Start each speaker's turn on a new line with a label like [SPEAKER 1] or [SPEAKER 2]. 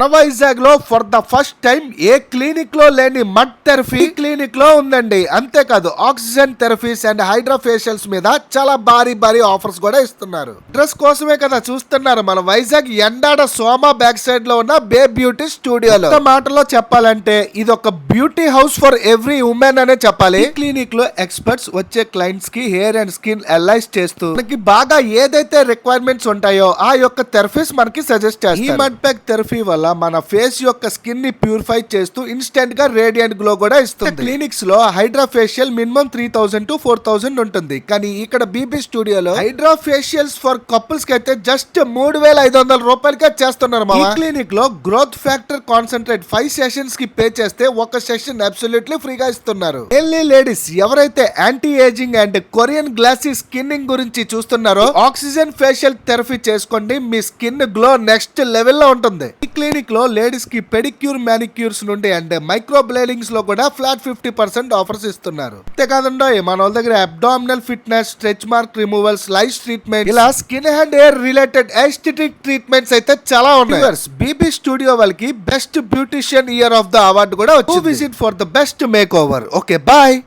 [SPEAKER 1] వైజాగ్ లో for the first time A clinic లో లేని మడ్ థెరపీ క్లినిక్ లో ఉందండి. అంతేకాదు oxygen therapies and hydra facials మీద చాలా భారీ ఆఫర్స్ కూడా ఇస్తున్నారు. డ్రెస్ కోసమే కదా చూస్తున్నారు మన వైజాగ్ ఎండాడ సోమా బ్యాక్ సైడ్ లో ఉన్న బే బ్యూటీ స్టూడియోలో. మాటలో చెప్పాలంటే ఇది ఒక beauty house for every women అనే చెప్పాలి. ఈ క్లినిక్ లో ఎక్స్పర్ట్స్ వచ్చే క్లయింట్స్ కి హెయిర్ అండ్ స్కిన్ అనలైజ్ చేస్తూ మనకి బాగా ఏదైతే రిక్వైర్మెంట్స్ ఉంటాయో ఆ యొక్క థెరపీస్ మనకి సజెస్ట్ చేస్తారు. ఈ మడ్ ప్యాక్ థెరపీ వల్ల మన ఫేస్ యొక్క స్కిన్ ని ప్యూరిఫై చేస్తూ ఇన్స్టెంట్ గా రేడియంట్ గ్లో కూడా ఇస్తుంది. క్లినిక్స్ లో హైడ్రా ఫేషియల్ మినిమం 3000 to 4000 ఉంటుంది. కానీ ఇక్కడ బీబీ స్టూడియోలో హైడ్రా ఫేషియల్స్ ఫర్ కపుల్స్ కి అయితే జస్ట్ 3500 రూపాయలకే చేస్తున్నారు. మా క్లినిక్ లో గ్రోత్ ఫ్యాక్టర్ కాన్సన్ట్రేట్ 5 సెషన్స్ కి పే చేస్తే ఒక సెషన్ అబ్సల్యూట్లీ ఫ్రీగా ఇస్తున్నారు. మెయిన్లీ లేడీస్ ఎవరైతే anti ageing and Korean glassy skinning గురించి చూస్తున్నారో ఆక్సిజన్ ఫేషియల్ థెరపీ చేసుకోండి. మీ స్కిన్ గ్లో నెక్స్ట్ లెవెల్ లో ఉంటుంది. ఈ క్లినిక్ లో లేడీస్ కి పెడిక్యూర్ మ్యానిక్యూర్స్ నుండి అండ్ మైక్రో బ్లేడింగ్స్ లో కూడా ఫ్లాట్ 50% ఆఫర్స్ ఇస్తున్నారు. అంతేకాదండి మన వాళ్ళ దగ్గర abdominal fitness, stretch mark removals, light treatment, ఇలా skin and hair related aesthetic treatments అయితే చాలా ఉన్నాయి. బీబీ స్టూడియో వాళ్ళకి best beautician year of the award కూడా వచ్చింది. Visit for the best makeover. Okay bye.